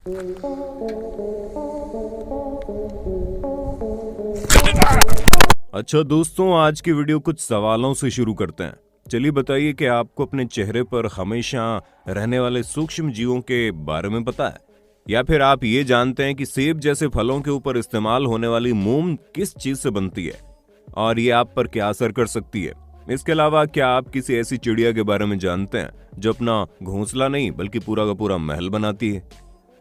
अच्छा दोस्तों, आज की वीडियो कुछ सवालों से शुरू करते हैं। चलिए बताइए कि आपको अपने चेहरे पर हमेशा रहने वाले सूक्ष्म जीवों के बारे में पता है? या फिर आप ये जानते हैं कि सेब जैसे फलों के ऊपर इस्तेमाल होने वाली मोम किस चीज से बनती है और ये आप पर क्या असर कर सकती है? इसके अलावा क्या आप किसी ऐसी चिड़िया के बारे में जानते हैं जो अपना घोंसला नहीं बल्कि पूरा का पूरा महल बनाती है?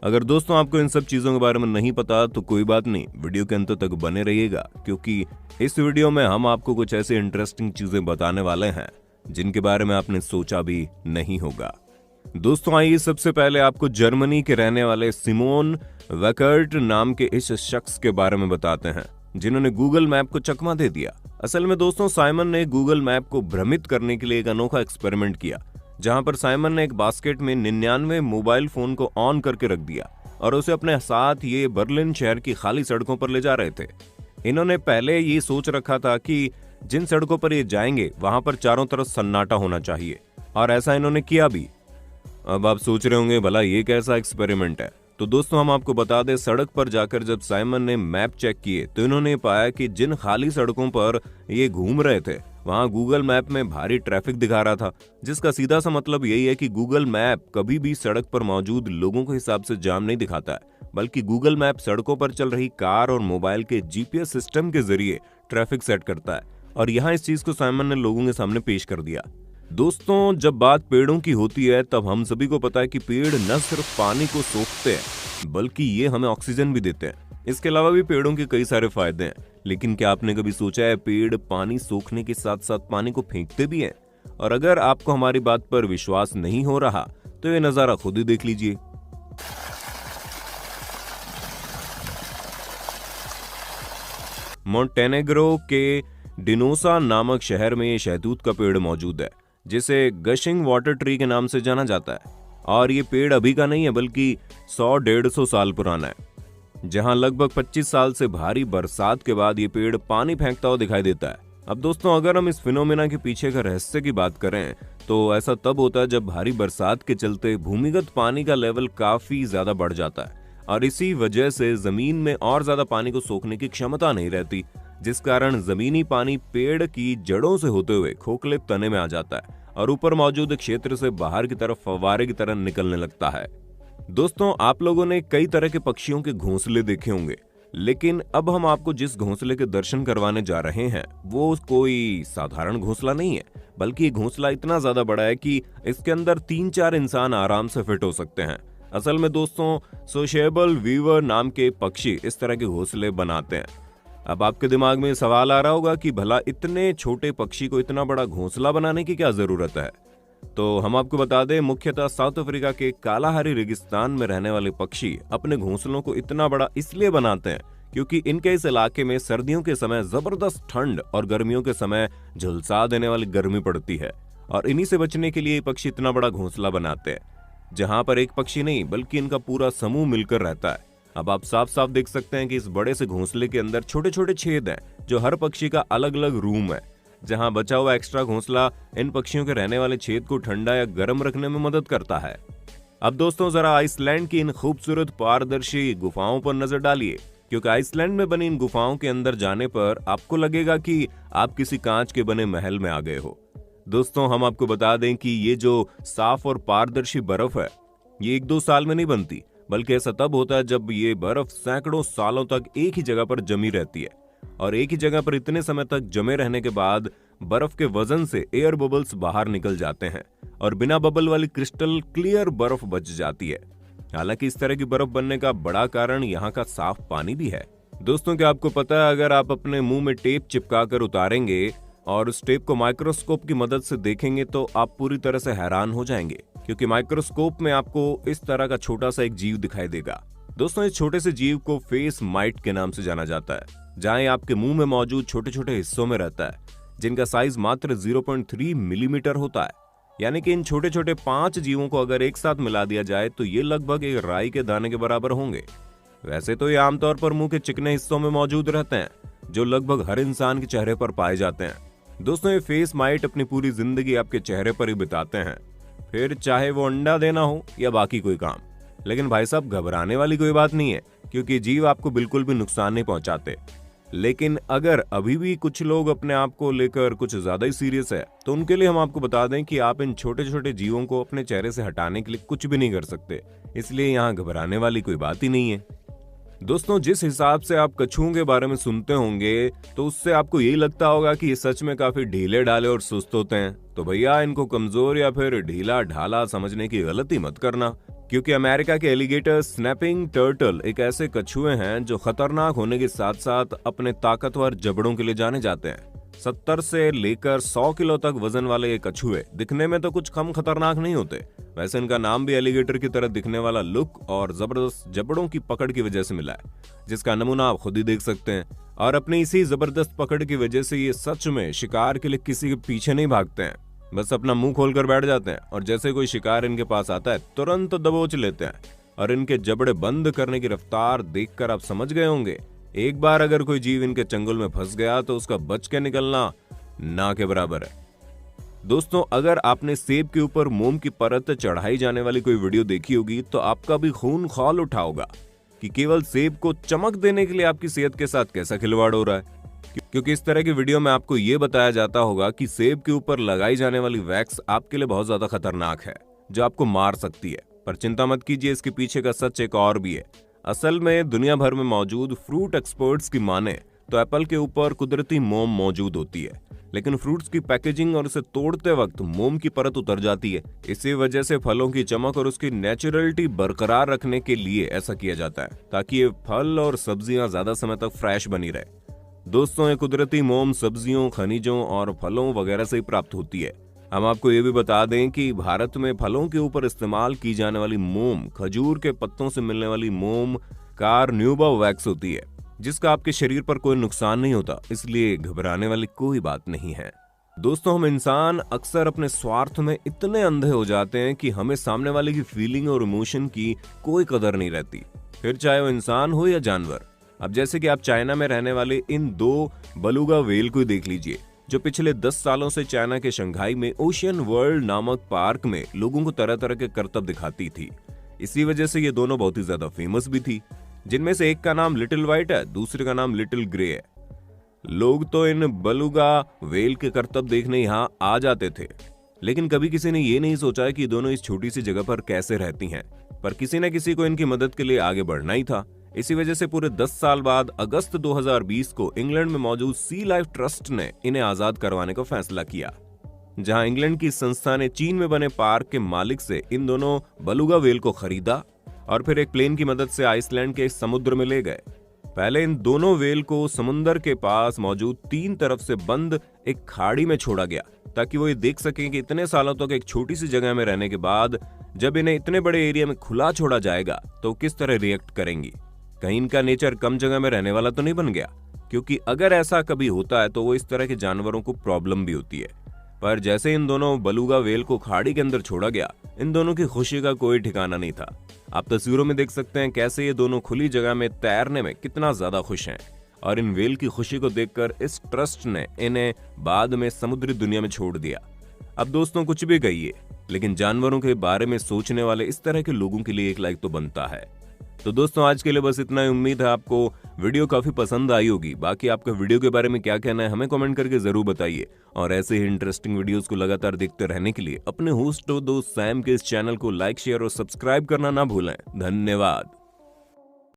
अगर दोस्तों आपको इन सब चीजों के बारे में नहीं पता तो कोई बात नहीं, वीडियो के अंत तक बने रहिएगा, क्योंकि इस वीडियो में हम आपको कुछ ऐसे इंटरेस्टिंग चीजें बताने वाले हैं जिनके बारे में आपने सोचा भी नहीं होगा। दोस्तों आइए सबसे पहले आपको जर्मनी के रहने वाले सिमोन वेकर्ट नाम के इस शख्स के बारे में बताते हैं जिन्होंने गूगल मैप को चकमा दे दिया। असल में दोस्तों साइमन ने गूगल मैप को भ्रमित करने के लिए एक अनोखा एक्सपेरिमेंट किया, जहां पर साइमन ने एक बास्केट में 99 मोबाइल फोन को ऑन करके रख दिया और उसे अपने साथ ये बर्लिन शहर की खाली सड़कों पर ले जा रहे थे। इन्होंने पहले ये सोच रखा था कि जिन सड़कों पर ये जाएंगे वहां पर चारों तरफ सन्नाटा होना चाहिए, और ऐसा इन्होंने किया भी। अब आप सोच रहे होंगे भला ये कैसा एक्सपेरिमेंट है? तो दोस्तों हम आपको बता दें, सड़क पर जाकर जब साइमन ने मैप चेक किए तो इन्होंने पाया कि जिन खाली सड़कों पर ये घूम रहे थे वहां गूगल मैप में भारी ट्रैफिक दिखा रहा था, जिसका सीधा सा मतलब यही है कि गूगल मैप कभी भी सड़क पर मौजूद लोगों के हिसाब से जाम नहीं दिखाता है, बल्कि गूगल मैप सड़कों पर चल रही कार और मोबाइल के जीपीएस सिस्टम के जरिए ट्रैफिक सेट करता है। और यहाँ इस चीज को साइमन ने लोगों के सामने पेश कर दिया। दोस्तों जब बात पेड़ों की होती है तब हम सभी को पता है कि पेड़ न सिर्फ पानी को सोखते हैं बल्कि ये हमें ऑक्सीजन भी देते हैं। इसके अलावा भी पेड़ों के कई सारे फायदे हैं, लेकिन क्या आपने कभी सोचा है पेड़ पानी सोखने के साथ साथ पानी को फेंकते भी हैं? और अगर आपको हमारी बात पर विश्वास नहीं हो रहा तो ये नजारा खुद ही देख लीजिए। मोंटेनेग्रो के डिनोसा नामक शहर में शहतूत का पेड़ मौजूद है, जिसे गशिंग वाटर ट्री के नाम से जाना जाता है। और ये पेड़ अभी का नहीं है बल्कि 100-150 साल पुराना है। जहां लगभग 25 साल से भारी बरसात के बाद ये पेड़ पानी फेंकता हुआ दिखाई देता है। अब दोस्तों अगर हम इस फिनोमेना के पीछे का रहस्य की बात करें तो ऐसा तब होता है जब भारी बरसात के चलते भूमिगत पानी का लेवल काफी ज्यादा बढ़ जाता है और इसी वजह से जमीन में और ज्यादा पानी को सोखने की क्षमता नहीं रहती, जिस कारण जमीनी पानी पेड़ की जड़ों से होते हुए खोखले तने में आ जाता है और ऊपर मौजूद क्षेत्र से बाहर की तरफ फव्वारे की तरह निकलने लगता है। दोस्तों आप लोगों ने कई तरह के पक्षियों के घोंसले देखे होंगे, लेकिन अब हम आपको जिस घोंसले के दर्शन करवाने जा रहे हैं वो कोई साधारण घोंसला नहीं है, बल्कि ये घोंसला इतना ज्यादा बड़ा है कि इसके अंदर 3-4 इंसान आराम से फिट हो सकते हैं। असल में दोस्तों सोशेबल वीवर नाम के पक्षी इस तरह के घोंसले बनाते हैं। अब आपके दिमाग में सवाल आ रहा होगा कि भला इतने छोटे पक्षी को इतना बड़ा घोंसला बनाने की क्या जरूरत है? तो हम आपको बता दें, मुख्यतः साउथ अफ्रीका के कालाहारी रेगिस्तान में रहने वाले पक्षी अपने घोंसलों को इतना बड़ा इसलिए बनाते हैं क्योंकि इनके इस इलाके में सर्दियों के समय जबरदस्त ठंड और गर्मियों के समय झुलसा देने वाली गर्मी पड़ती है, और इन्हीं से बचने के लिए ये पक्षी इतना बड़ा घोंसला बनाते हैं जहां पर एक पक्षी नहीं बल्कि इनका पूरा समूह मिलकर रहता है। अब आप साफ साफ देख सकते हैं कि इस बड़े से घोंसले के अंदर छोटे छोटे छेद हैं जो हर पक्षी का अलग अलग रूम है, जहां बचा हुआ एक्स्ट्रा घोंसला इन पक्षियों के रहने वाले छेद को ठंडा या गर्म रखने में मदद करता है। अब दोस्तों जरा आइसलैंड की इन खूबसूरत पारदर्शी गुफाओं पर नजर डालिए, क्योंकि आइसलैंड में बनी इन गुफाओं के अंदर जाने पर आपको लगेगा कि आप किसी कांच के बने महल में आ गए हो। दोस्तों हम आपको बता दें कि ये जो साफ और पारदर्शी बर्फ है ये 1-2 साल में नहीं बनती, बल्कि ऐसा तब होता है जब ये बर्फ सैकड़ों सालों तक एक ही जगह पर जमी रहती है, और एक ही जगह पर इतने समय तक जमे रहने के बाद बर्फ के वजन से एयर बबल्स बाहर निकल जाते हैं और बिना बबल वाली क्रिस्टल क्लियर बर्फ बच जाती है। हालांकि इस तरह की बर्फ बनने का बड़ा कारण यहाँ का साफ पानी भी है। दोस्तों क्या आपको पता है, अगर आप अपने मुंह में टेप चिपका कर उतारेंगे और उस टेप को माइक्रोस्कोप की मदद से देखेंगे तो आप पूरी तरह से हैरान हो जाएंगे, क्योंकि माइक्रोस्कोप में आपको इस तरह का छोटा सा एक जीव दिखाई देगा। दोस्तों इस छोटे से जीव को फेस माइट के नाम से जाना जाता है, जहां आपके मुंह में मौजूद छोटे छोटे हिस्सों में रहता है, जिनका साइज मात्र 0.3 मिलीमीटर होता है। यानी कि इन छोटे छोटे 5 जीवों को अगर एक साथ मिला दिया जाए तो ये लगभग एक राई के दाने के बराबर होंगे। वैसे तो ये आमतौर पर मुंह के चिकने हिस्सों में मौजूद रहते हैं, जो लगभग हर इंसान के चेहरे पर पाए जाते हैं। दोस्तों ये फेस माइट अपनी पूरी जिंदगी आपके चेहरे पर ही बिताते हैं, फिर चाहे वो अंडा देना हो या बाकी कोई काम। लेकिन भाई साहब घबराने वाली कोई बात नहीं है, क्योंकि जीव आपको बिल्कुल भी नुकसान नहीं पहुंचाते। लेकिन अगर अभी भी कुछ लोग अपने आप को लेकर कुछ ज्यादा ही सीरियस है, तो उनके लिए हम आपको बता दें कि आप इन छोटे छोटे जीवों को अपने चेहरे से हटाने के लिए कुछ भी नहीं कर सकते, इसलिए यहाँ घबराने वाली कोई बात ही नहीं है। दोस्तों, जिस हिसाब से आप कछुओं के बारे में सुनते होंगे, तो उससे आपको यही लगता होगा कि ये सच में काफी ढीले ढाले और सुस्त होते हैं। तो भैया इनको कमजोर या फिर ढीला ढाला समझने की गलती मत करना, क्योंकि अमेरिका के एलिगेटर स्नैपिंग टर्टल एक ऐसे कछुए हैं जो खतरनाक होने के साथ साथ अपने ताकतवर जबड़ों के लिए जाने जाते हैं। 70 से लेकर 100 किलो तक वजन वाले ये कछुए दिखने में तो कुछ कम खतरनाक नहीं होते। वैसे इनका नाम भी एलिगेटर की तरह दिखने वाला लुक और जबरदस्त जबड़ों की पकड़ की वजह से मिला है, जिसका नमूना आप खुद ही देख सकते हैं। और अपनी इसी जबरदस्त पकड़ की वजह से ये सच में शिकार के लिए किसी के पीछे नहीं भागते हैं, बस अपना मुंह खोलकर बैठ जाते हैं और जैसे कोई शिकार इनके पास आता है तुरंत दबोच लेते हैं। और इनके जबड़े बंद करने की रफ्तार देखकर आप समझ गए होंगे, एक बार अगर कोई जीव इनके चंगुल में फंस गया तो उसका बच के निकलना ना के बराबर है। दोस्तों, अगर आपने सेब के ऊपर मोम की परत चढ़ाई जाने वाली कोई वीडियो देखी होगी, तो आपका भी खून खौल उठा होगा कि केवल सेब को चमक देने के लिए आपकी सेहत के साथ कैसा खिलवाड़ हो रहा है। क्योंकि इस तरह की वीडियो में आपको यह बताया जाता होगा कि सेब के ऊपर लगाई जाने वाली वैक्स आपके लिए बहुत ज्यादा खतरनाक है, जो आपको मार सकती है। पर चिंता मत कीजिए, इसके पीछे का सच एक और भी है। असल में दुनिया भर में मौजूद फ्रूट एक्सपर्ट्स की माने तो एप्पल के ऊपर कुदरती मोम मौजूद होती है, लेकिन फ्रूट्स की पैकेजिंग और उसे तोड़ते वक्त मोम की परत उतर जाती है। इसी वजह से फलों की चमक और उसकी नेचुरलिटी बरकरार रखने के लिए ऐसा किया जाता है, ताकि ये फल और सब्जियां ज्यादा समय तक फ्रेश बनी रहे। दोस्तों, ये कुदरती मोम सब्जियों, खनिजों और फलों वगैरह से ही प्राप्त होती है। हम आपको ये भी बता दें कि भारत में फलों के ऊपर इस्तेमाल की जाने वाली मोम खजूर के पत्तों से मिलने वाली मोम कार्न्यूबा वैक्स होती है, जिसका आपके शरीर पर कोई नुकसान नहीं होता, इसलिए घबराने वाली कोई बात नहीं है। दोस्तों, हम इंसान अक्सर अपने स्वार्थ में इतने अंधे हो जाते हैं कि हमें सामने वाले की फीलिंग और इमोशन की कोई कदर नहीं रहती, फिर चाहे वो इंसान हो या जानवर। अब जैसे कि आप चाइना में रहने वाले इन 2 बलूगा व्हेल को देख लीजिए, जो पिछले 10 सालों से चाइना के शंघाई में ओशियन वर्ल्ड नामक पार्क में लोगों को तरह तरह के करतब दिखाती थी। इसी वजह से ये दोनों बहुत ही ज्यादा फेमस भी थी, जिनमें से एक का नाम लिटिल व्हाइट है, दूसरे का नाम लिटिल ग्रे है। लोग तो इन बलूगा व्हेल के करतब देखने यहाँ आ जाते थे, लेकिन कभी किसी ने ये नहीं सोचा कि दोनों इस छोटी सी जगह पर कैसे रहती हैं। पर किसी न किसी को इनकी मदद के लिए आगे बढ़ना ही था। इसी वजह से पूरे 10 साल बाद अगस्त 2020 को इंग्लैंड में मौजूद सी लाइफ ट्रस्ट ने इन्हें आजाद करवाने का फैसला किया, जहां इंग्लैंड की संस्था ने चीन में बने पार्क के मालिक से इन दोनों बलूगा व्हेल को खरीदा और फिर एक प्लेन की मदद से आइसलैंड के समुद्र में ले गए। पहले इन दोनों व्हेल को समुद्र के पास मौजूद 3 तरफ से बंद एक खाड़ी में छोड़ा गया, ताकि वो ये देख सकें कि इतने सालों तक एक छोटी सी जगह में रहने के बाद जब इन्हें इतने बड़े एरिया में खुला छोड़ा जाएगा तो किस तरह रिएक्ट करेंगी। कहीं इनका नेचर कम जगह में रहने वाला तो नहीं बन गया, क्योंकि अगर ऐसा कभी होता है तो वो इस तरह के जानवरों को प्रॉब्लम भी होती है। पर जैसे इन दोनों बलूगा व्हेल को खाड़ी के अंदर छोड़ा गया, इन दोनों की खुशी का कोई ठिकाना नहीं था। आप तस्वीरों में देख सकते हैं कैसे ये दोनों खुली जगह में तैरने में कितना ज्यादा खुश हैं। और इन व्हेल की खुशी को देखकर इस ट्रस्ट ने इन्हें बाद में समुद्री दुनिया में छोड़ दिया। अब दोस्तों, कुछ भी कहिए, लेकिन जानवरों के बारे में सोचने वाले इस तरह के लोगों के लिए एक लाइक तो बनता है। तो दोस्तों, आज के लिए बस इतना ही। उम्मीद है आपको वीडियो काफी पसंद आई होगी। बाकी आपका वीडियो के बारे में क्या कहना है हमें कमेंट करके जरूर बताइए। और ऐसे ही इंटरेस्टिंग वीडियोस को लगातार देखते रहने के लिए अपने होस्ट और दोस्त सैम के इस चैनल को लाइक, शेयर और सब्सक्राइब करना ना भूलें। धन्यवाद।